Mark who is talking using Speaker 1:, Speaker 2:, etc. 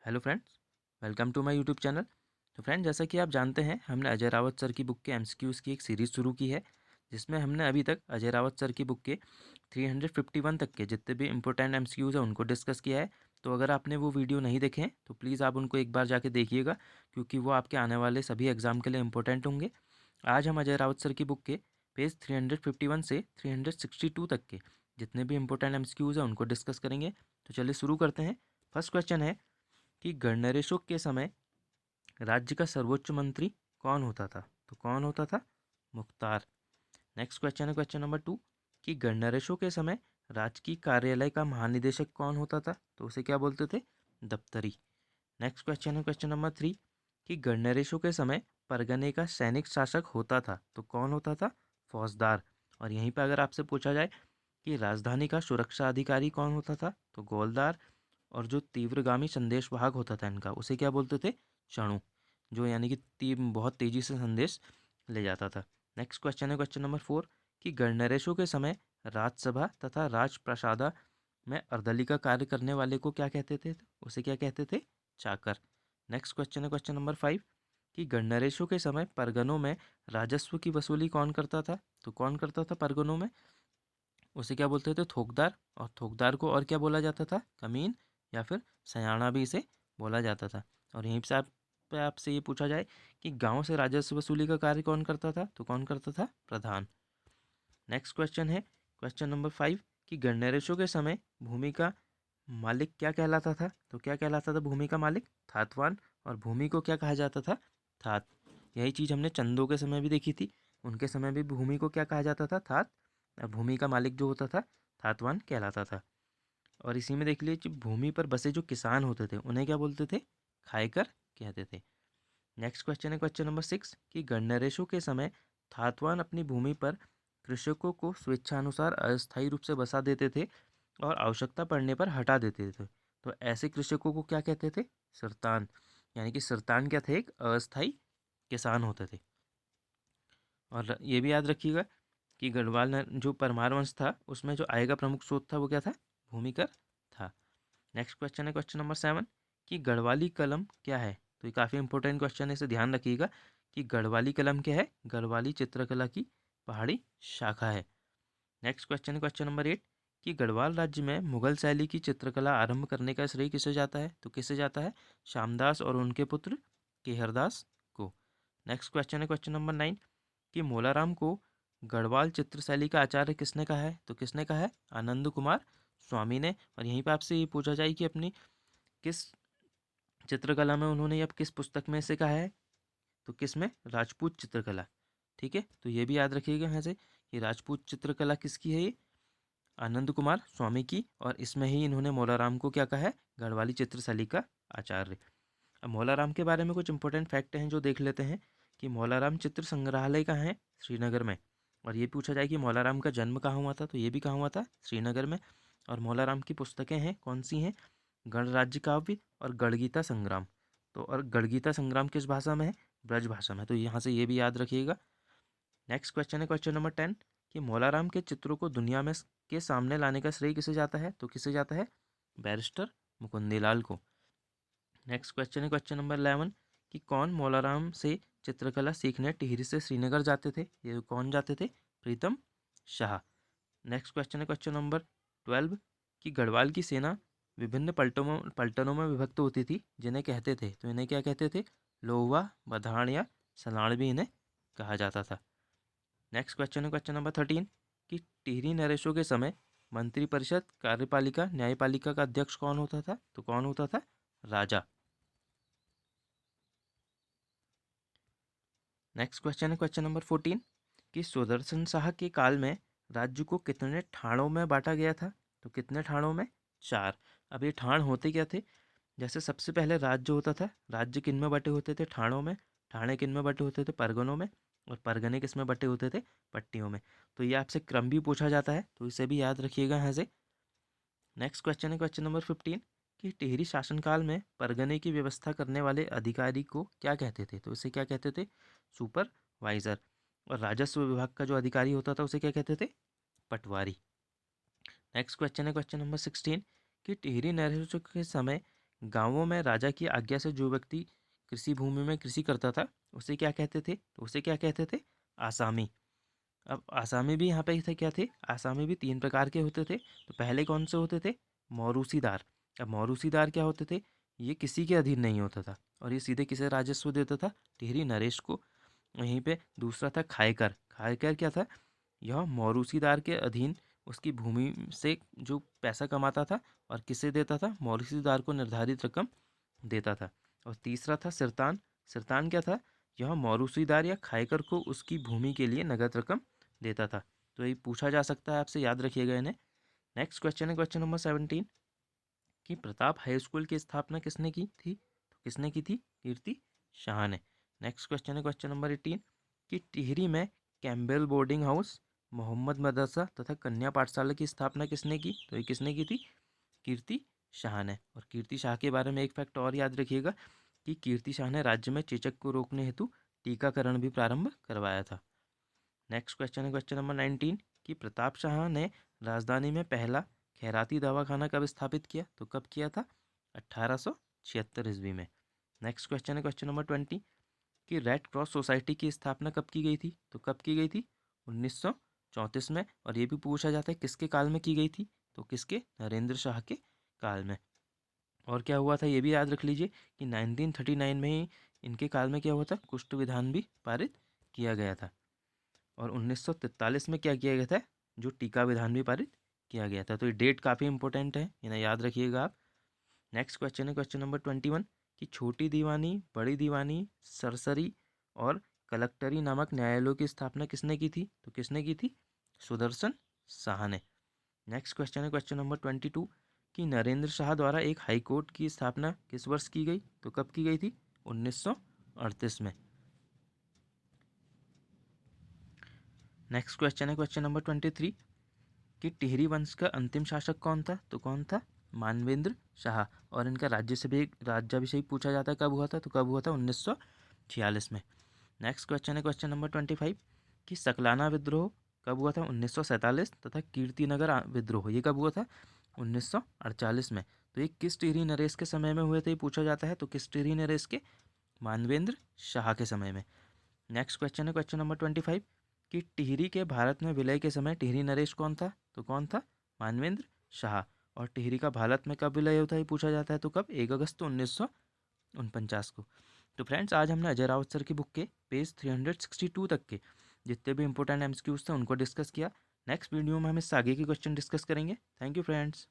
Speaker 1: Hello friends, welcome to my YouTube channel. तो friend, जैसा कि आप जानते हैं, हमने अजय रावत सर की बुक के एमसीक्यूज़ की एक सीरीज़ शुरू की है, जिसमें हमने अभी तक अजय रावत सर की बुक के 351 तक के जितने भी इंपॉर्टेंट एमसीक्यूज़ हैं उनको डिस्कस किया है। तो अगर आपने वो वीडियो नहीं देखे हैं तो प्लीज़ आप उनको एक बार जाके देखिएगा, क्योंकि वो आपके आने वाले सभी एग्ज़ाम के लिए इंपॉर्टेंट होंगे। आज हम अजय रावत सर की बुक के पेज 351 से 362 तक के जितने भी इंपॉर्टेंट एमसीक्यूज़ हैं उनको डिस्कस करेंगे। तो चलिए शुरू करते हैं। फर्स्ट क्वेश्चन है कि गणनरेशों के समय राज्य का सर्वोच्च मंत्री कौन होता था? तो कौन होता था? मुख्तार। नेक्स्ट क्वेश्चन है क्वेश्चन नंबर 2 कि गणनरेशों के समय राजकीय कार्यालय का महानिदेशक कौन होता था? तो उसे क्या बोलते थे? दप्तरी। नेक्स्ट क्वेश्चन है क्वेश्चन नंबर 3 कि गणनरेशों के समय परगने का सैनिक शासक होता था, तो कौन होता था? फौजदार। और यहीं पर अगर आपसे पूछा जाए कि राजधानी का सुरक्षा अधिकारी कौन होता था, तो गोलदार। और जो तीव्रगामी संदेश वाहक होता था इनका, उसे क्या बोलते थे? चणु। जो यानी कि बहुत तेजी से संदेश ले जाता था। नेक्स्ट क्वेश्चन है क्वेश्चन नंबर 4 कि गणनरेशों के समय राजसभा तथा राजप्रसादा में अर्दली का कार्य करने वाले को क्या कहते थे? उसे क्या कहते थे? चाकर। नेक्स्ट क्वेश्चन है क्वेश्चन नंबर 5 कि गणनरेशों के समय परगनों में राजस्व की वसूली कौन करता था? तो कौन करता था परगनों में? उसे क्या बोलते थे? थोकदार। और थोकदार को और क्या बोला जाता था? कमीन या फिर सयाना भी इसे बोला जाता था। और यहीं से आपसे ये पूछा जाए कि गांव से राजस्व वसूली का कार्य कौन करता था? तो कौन करता था? प्रधान। नेक्स्ट क्वेश्चन है क्वेश्चन नंबर 5 कि गणनरेशों के समय भूमि का मालिक क्या कहलाता था? तो क्या कहलाता था भूमि का मालिक? थातवान। और भूमि को क्या कहा जाता था? थात। यही चीज़ हमने चंदों के समय भी देखी थी। उनके समय भी भूमि को क्या कहा जाता था? थात। और भूमि का मालिक जो होता था, थातवान कहलाता था। और इसी में देख लीजिए, भूमि पर बसे जो किसान होते थे उन्हें क्या बोलते थे? खाएकर कहते थे। नेक्स्ट क्वेश्चन है क्वेश्चन नंबर 6 कि गणनरेशों के समय थातवान अपनी भूमि पर कृषकों को स्वेच्छानुसार अस्थायी रूप से बसा देते थे और आवश्यकता पड़ने पर हटा देते थे। तो ऐसे कृषकों को क्या कहते थे? सरतान। यानी कि सरतान क्या थे? एक अस्थायी किसान होते थे। और ये भी याद रखिएगा कि गढ़वाल जो परमार वंश था उसमें जो आय का प्रमुख स्रोत था वो क्या था? भूमिकर था। नेक्स्ट क्वेश्चन है क्वेश्चन नंबर 7 कि गढ़वाली कलम क्या है? तो ये काफ़ी इंपॉर्टेंट क्वेश्चन है, इसे ध्यान रखिएगा कि गढ़वाली कलम क्या है? गढ़वाली चित्रकला की पहाड़ी शाखा है। नेक्स्ट क्वेश्चन है क्वेश्चन नंबर 8 कि गढ़वाल राज्य में मुगल शैली की चित्रकला आरंभ करने का श्रेय किसे जाता है? तो किसे जाता है? श्यामदास और उनके पुत्र केहरदास को। नेक्स्ट क्वेश्चन है क्वेश्चन नंबर 9 कि मोलाराम को गढ़वाल चित्रशैली का आचार्य किसने कहा है? तो किसने कहा है? आनंद कुमार स्वामी ने। और यहीं पर आपसे ये पूछा जाए कि अपनी किस चित्रकला में उन्होंने, अब किस पुस्तक में से कहा है? तो किस में? राजपूत चित्रकला। ठीक है, तो ये भी याद रखिएगा यहाँ से, ये राजपूत चित्रकला किसकी है? ये आनंद कुमार स्वामी की। और इसमें ही इन्होंने मोलाराम को क्या कहा है? गढ़वाली चित्रशैली का आचार्य। अब मौलाराम के बारे में कुछ इंपॉर्टेंट फैक्ट हैं जो देख लेते हैं कि मौलाराम चित्र संग्रहालय कहाँ है? श्रीनगर में। और ये पूछा जाए कि मौलाराम का जन्म कहाँ हुआ था? तो ये भी कहाँ हुआ था? श्रीनगर में। और मौलाराम की पुस्तकें हैं कौन सी हैं? गणराज्य काव्य और गणगीता संग्राम। तो और गणगीता संग्राम किस भाषा में है? ब्रज भाषा में। तो यहाँ से ये भी याद रखिएगा। नेक्स्ट क्वेश्चन है क्वेश्चन नंबर 10 कि मौलाराम के चित्रों को दुनिया में के सामने लाने का श्रेय किसे जाता है? तो किसे जाता है? बैरिस्टर मुकुंदीलाल को। नेक्स्ट क्वेश्चन है क्वेश्चन नंबर 11 कि कौन मौलाराम से चित्रकला सीखने टिहरी से श्रीनगर जाते थे? ये कौन जाते थे? प्रीतम शाह। नेक्स्ट क्वेश्चन है क्वेश्चन नंबर 12 कि गढ़वाल की सेना विभिन्न पलटनों में विभक्त होती थी, जिन्हें कहते थे? तो इन्हें क्या कहते थे? लोहवा, बधान या सलाण भी इन्हें कहा जाता था। नेक्स्ट क्वेश्चन है क्वेश्चन नंबर 13 कि टिहरी नरेशों के समय मंत्रिपरिषद, कार्यपालिका, न्यायपालिका का अध्यक्ष कौन होता था? तो कौन होता था? राजा। नेक्स्ट क्वेश्चन है क्वेश्चन नंबर 14 कि सुदर्शन शाह के काल में राज्य को कितने ठाणों में बांटा गया था? तो कितने ठाणों में? 4। अब ये ठाण होते क्या थे? जैसे सबसे पहले राज्य होता था, राज्य किन में बटे होते थे? ठाणों में। ठाणे किन में बटे होते थे? परगनों में। और परगने किस में बटे होते थे? पट्टियों में। तो ये आपसे क्रम भी पूछा जाता है, तो इसे भी याद रखिएगा यहाँ से। नेक्स्ट क्वेश्चन है क्वेश्चन नंबर 15 कि टिहरी शासनकाल में परगने की व्यवस्था करने वाले अधिकारी को क्या कहते थे? तो इसे क्या कहते थे? सुपरवाइजर। और राजस्व विभाग का जो अधिकारी होता था उसे क्या कहते थे? पटवारी। नेक्स्ट क्वेश्चन है क्वेश्चन नंबर 16 कि टिहरी नरेशों के समय गांवों में राजा की आज्ञा से जो व्यक्ति कृषि भूमि में कृषि करता था उसे क्या कहते थे? तो उसे क्या कहते थे? आसामी। अब आसामी भी यहाँ पे थे, क्या थे? आसामी भी तीन प्रकार के होते थे। तो पहले कौन से होते थे? मौरूसीदार। अब मौरूसीदार क्या होते थे? ये किसी के अधीन नहीं होता था और ये सीधे किसे राजस्व देता था? टिहरी नरेश को। वहीं पे दूसरा था खायकर। खायकर क्या था? यह मौरूसीदार के अधीन उसकी भूमि से जो पैसा कमाता था और किसे देता था? मौरूसीदार को निर्धारित रकम देता था। और तीसरा था सिरतान। सिरतान क्या था? यह मौरूसीदार या खायकर को उसकी भूमि के लिए नगद रकम देता था। तो ये पूछा जा सकता है आपसे, याद रखिएगा इन्हें। नेक्स्ट क्वेश्चन है क्वेश्चन नंबर 17 कि प्रताप हाई स्कूल की स्थापना किसने की थी? तो किसने की थी? कीर्ति शाह ने। नेक्स्ट क्वेश्चन है क्वेश्चन नंबर 18 कि टिहरी में कैम्बेल बोर्डिंग हाउस, मोहम्मद मदरसा तथा कन्या पाठशाला की स्थापना किसने की? तो ये किसने की थी? कीर्ति शाह ने। और कीर्ति शाह के बारे में एक फैक्ट और याद रखिएगा कि कीर्ति शाह ने राज्य में चेचक को रोकने हेतु टीकाकरण भी प्रारंभ करवाया था। नेक्स्ट क्वेश्चन है क्वेश्चन नंबर 19 कि प्रताप शाह ने राजधानी में पहला खैराती दवाखाना कब स्थापित किया? तो कब किया था? 1876 ईस्वी में। नेक्स्ट क्वेश्चन है क्वेश्चन नंबर 20 कि रेड क्रॉस सोसाइटी की स्थापना कब की गई थी? तो कब की गई थी? 1934 में। और ये भी पूछा जाता है किसके काल में की गई थी? तो किसके? नरेंद्र शाह के काल में। और क्या हुआ था ये भी याद रख लीजिए कि 1939 में ही इनके काल में क्या हुआ था? कुष्ठ विधान भी पारित किया गया था। और 1943 में क्या किया गया था? जो टीका विधान भी पारित किया गया था। तो ये डेट काफ़ी इंपॉर्टेंट है, इन्हें याद रखिएगा आप। नेक्स्ट क्वेश्चन है क्वेश्चन नंबर 21 कि छोटी दीवानी, बड़ी दीवानी, सरसरी और कलेक्टरी नामक न्यायालयों की स्थापना किसने की थी? तो किसने की थी? सुदर्शन शाह ने। नेक्स्ट क्वेश्चन है क्वेश्चन नंबर 22 कि नरेंद्र शाह द्वारा एक हाई कोर्ट की स्थापना किस वर्ष की गई? तो कब की गई थी? 1938 में। नेक्स्ट क्वेश्चन है क्वेश्चन नंबर 23 कि टिहरी वंश का अंतिम शासक कौन था? तो कौन था? मानवेंद्र शाह। और इनका राज्याभिषेक पूछा जाता है कब हुआ था? तो कब हुआ था? 1946 में। नेक्स्ट क्वेश्चन है क्वेश्चन नंबर 25 कि सकलाना विद्रोह कब हुआ था? 1947। तथा कीर्तिनगर विद्रोह ये कब हुआ था? 1948 में। तो ये किस टिहरी नरेश के समय में हुए थे? ये पूछा जाता है। तो किस टिहरी नरेश के? मानवेंद्र शाह के समय में। नेक्स्ट क्वेश्चन है क्वेश्चन नंबर 25 कि टिहरी के भारत में विलय के समय टिहरी नरेश कौन था? तो कौन था? मानवेंद्र शाह। और टिहरी का भारत में कब विलय होता है ये पूछा जाता है। तो कब? 1 अगस्त 1949 को। तो फ्रेंड्स, आज हमने अजय रावत सर की बुक के पेज 362 तक के जितने भी इंपॉर्टेंट एमसीक्यूज थे उनको डिस्कस किया। नेक्स्ट वीडियो में हम इससे आगे के क्वेश्चन डिस्कस करेंगे। Thank you friends.